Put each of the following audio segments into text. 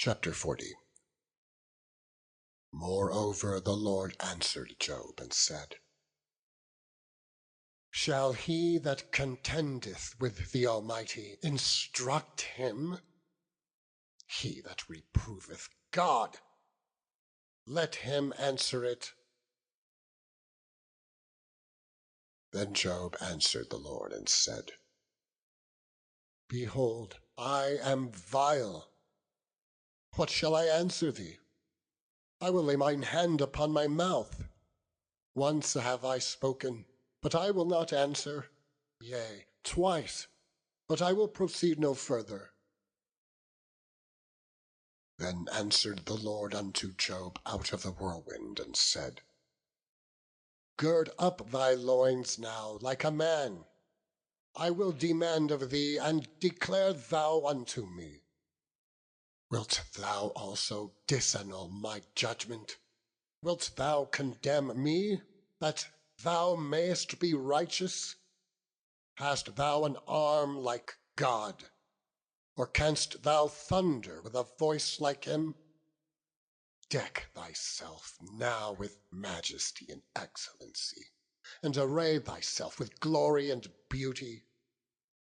Chapter 40. Moreover the Lord answered Job and said, Shall he that contendeth with the Almighty instruct him? He that reproveth God, let him answer it. Then Job answered the Lord and said, Behold, I am vile. What shall I answer thee? I will lay mine hand upon my mouth. Once have I spoken, but I will not answer. Yea, twice, but I will proceed no further. Then answered the Lord unto Job out of the whirlwind, and said, Gird up thy loins now like a man. I will demand of thee, and declare thou unto me. Wilt thou also disannul my judgment? Wilt thou condemn me, that thou mayest be righteous? Hast thou an arm like God? Or canst thou thunder with a voice like him? Deck thyself now with majesty and excellency, and array thyself with glory and beauty.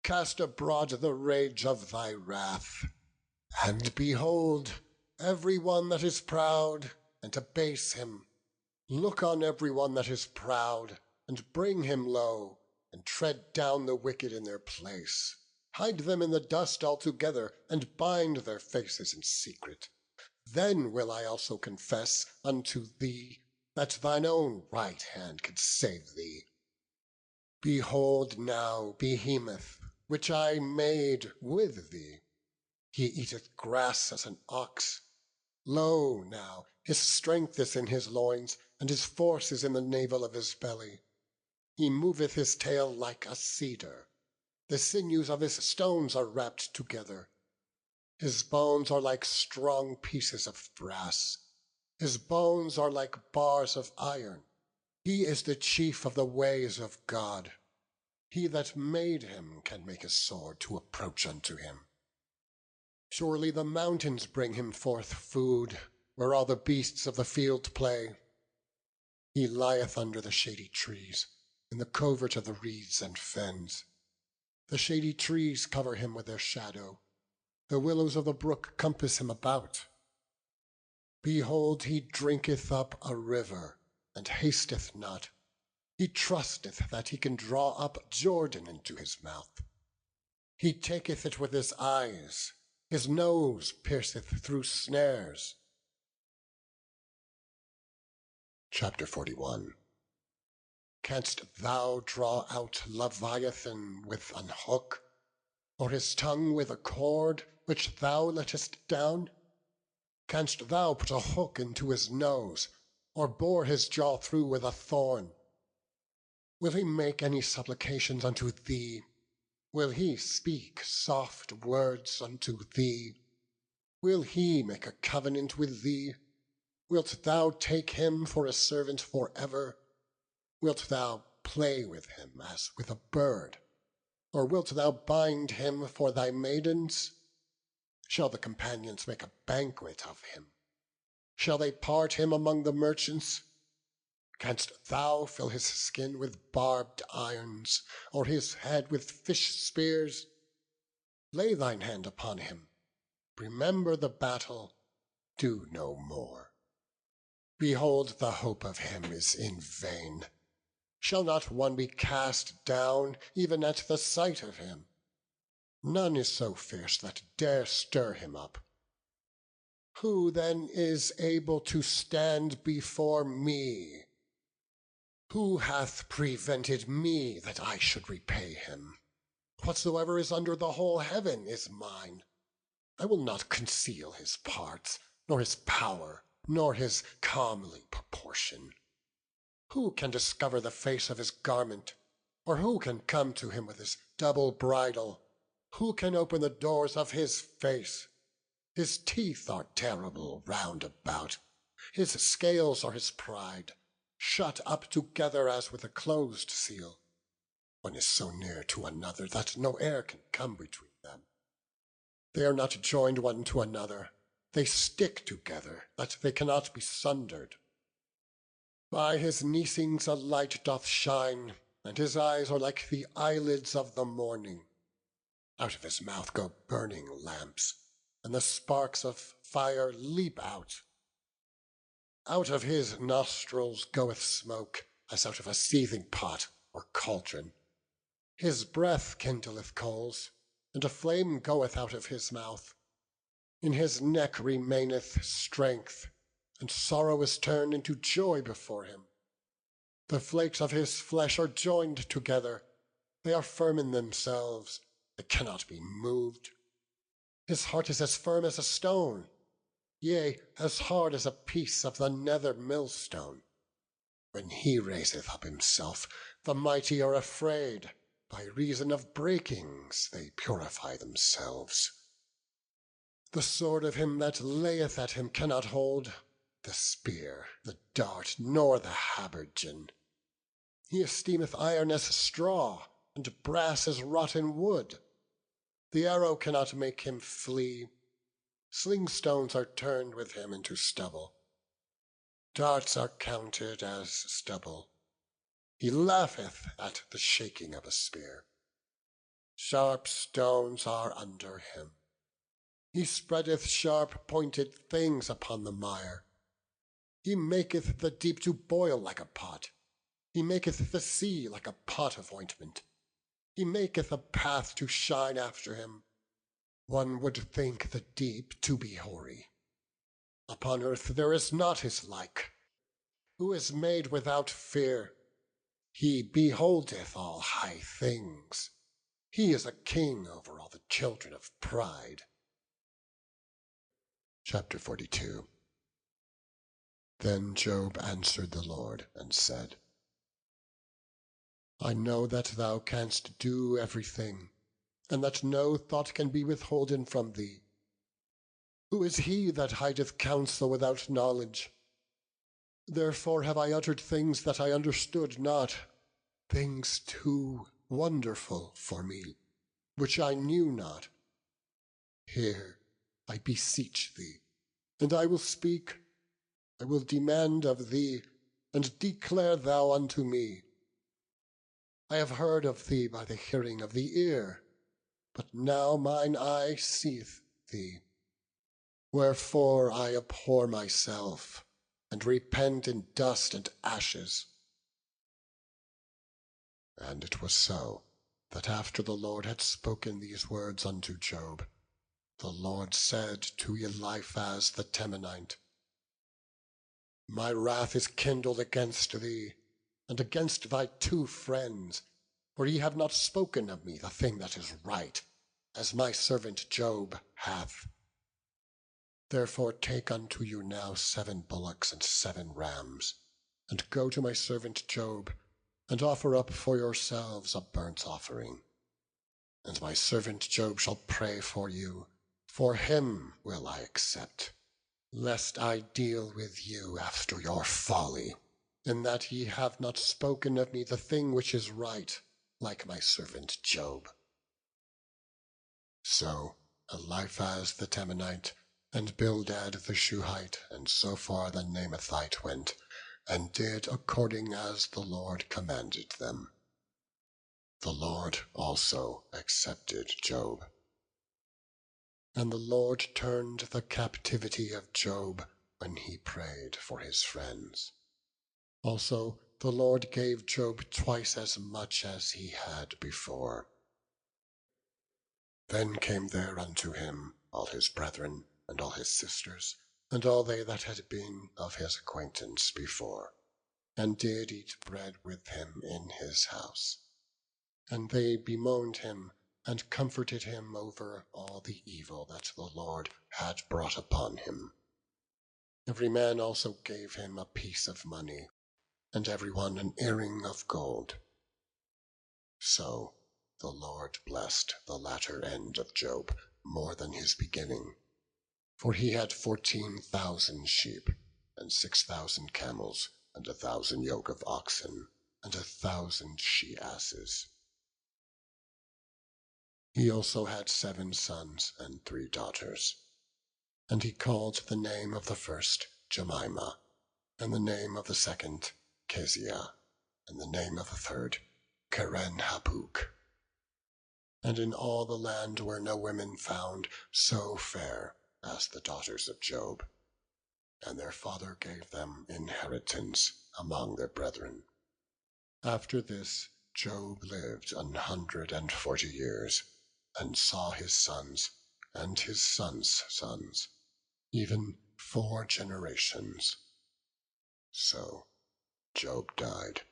Cast abroad the rage of thy wrath, and behold every one that is proud, and abase him. Look on every one that is proud, and bring him low, and tread down the wicked in their place. Hide them in the dust altogether, and bind their faces in secret. Then will I also confess unto thee that thine own right hand can save thee. Behold now Behemoth, which I made with thee. He eateth grass as an ox. Lo now, his strength is in his loins, and his force is in the navel of his belly. He moveth his tail like a cedar. The sinews of his stones are wrapped together. His bones are like strong pieces of brass. His bones are like bars of iron. He is the chief of the ways of God. He that made him can make a sword to approach unto him. Surely the mountains bring him forth food, where all the beasts of the field play. He lieth under the shady trees, in the covert of the reeds and fens. The shady trees cover him with their shadow. The willows of the brook compass him about. Behold, he drinketh up a river, and hasteth not. He trusteth that he can draw up Jordan into his mouth. He taketh it with his eyes. His nose pierceth through snares. Chapter 41. Canst thou draw out Leviathan with an hook, or his tongue with a cord which thou lettest down? Canst thou put a hook into his nose, or bore his jaw through with a thorn? Will he make any supplications unto thee? Will he speak soft words unto thee? Will he make a covenant with thee? Wilt thou take him for a servant for ever? Wilt thou play with him as with a bird? Or wilt thou bind him for thy maidens? Shall the companions make a banquet of him? Shall they part him among the merchants? Canst thou fill his skin with barbed irons, or his head with fish spears? Lay thine hand upon him. Remember the battle. Do no more. Behold, the hope of him is in vain. Shall not one be cast down, even at the sight of him? None is so fierce that dare stir him up. Who then is able to stand before me? Who hath prevented me that I should repay him? Whatsoever is under the whole heaven is mine. I will not conceal his parts, nor his power, nor his comely proportion. Who can discover the face of his garment? Or who can come to him with his double bridle? Who can open the doors of his face? His teeth are terrible round about. His scales are his pride, shut up together as with a closed seal. One is so near to another that no air can come between them. They are not joined one to another. They stick together, that they cannot be sundered. By his neesings a light doth shine, and his eyes are like the eyelids of the morning. Out of his mouth go burning lamps, and the sparks of fire leap out. Out of his nostrils goeth smoke, as out of a seething pot or cauldron. His breath kindleth coals, and a flame goeth out of his mouth. In his neck remaineth strength, and sorrow is turned into joy before him. The flakes of his flesh are joined together. They are firm in themselves, they cannot be moved. His heart is as firm as a stone, yea, as hard as a piece of the nether millstone. When he raiseth up himself, the mighty are afraid. By reason of breakings they purify themselves. The sword of him that layeth at him cannot hold, the spear, the dart, nor the habergeon. He esteemeth iron as straw, and brass as rotten wood. The arrow cannot make him flee. Sling stones are turned with him into stubble. Darts are counted as stubble. He laugheth at the shaking of a spear. Sharp stones are under him. He spreadeth sharp pointed things upon the mire. He maketh the deep to boil like a pot. He maketh the sea like a pot of ointment. He maketh a path to shine after him. One would think the deep to be hoary. Upon earth there is not his like, who is made without fear. He beholdeth all high things. He is a king over all the children of pride. Chapter 42. Then Job answered the Lord and said, I know that thou canst do everything, and that no thought can be withholden from thee. Who is he that hideth counsel without knowledge? Therefore have I uttered things that I understood not, things too wonderful for me, which I knew not. Hear, I beseech thee, and I will speak. I will demand of thee, and declare thou unto me. I have heard of thee by the hearing of the ear, but now mine eye seeth thee. Wherefore I abhor myself, and repent in dust and ashes. And it was so, that after the Lord had spoken these words unto Job, the Lord said to Eliphaz the Temanite, My wrath is kindled against thee, and against thy 2 friends, for ye have not spoken of me the thing that is right, as my servant Job hath. Therefore take unto you now 7 bullocks and 7 rams, and go to my servant Job, and offer up for yourselves a burnt offering. And my servant Job shall pray for you, for him will I accept, lest I deal with you after your folly, in that ye have not spoken of me the thing which is right, like my servant Job. So Eliphaz the Temanite, and Bildad the Shuhite, and Zophar the Naamathite went, and did according as the Lord commanded them. The Lord also accepted Job. And the Lord turned the captivity of Job when he prayed for his friends. Also the Lord gave Job twice as much as he had before. Then came there unto him all his brethren, and all his sisters, and all they that had been of his acquaintance before, and did eat bread with him in his house. And they bemoaned him, and comforted him over all the evil that the Lord had brought upon him. Every man also gave him a piece of money, and every one an earring of gold. So the Lord blessed the latter end of Job more than his beginning, for he had 14,000 sheep, and 6,000 camels, and 1,000 yoke of oxen, and 1,000 she-asses. He also had 7 sons and 3 daughters. And he called the name of the first Jemima, and the name of the second Keziah, and the name of the third Keren-hapuk. And in all the land were no women found so fair as the daughters of Job, and their father gave them inheritance among their brethren. After this Job lived 140 years, and saw his sons and his sons' sons, even 4 generations. So Job died,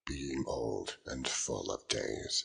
being old and full of days.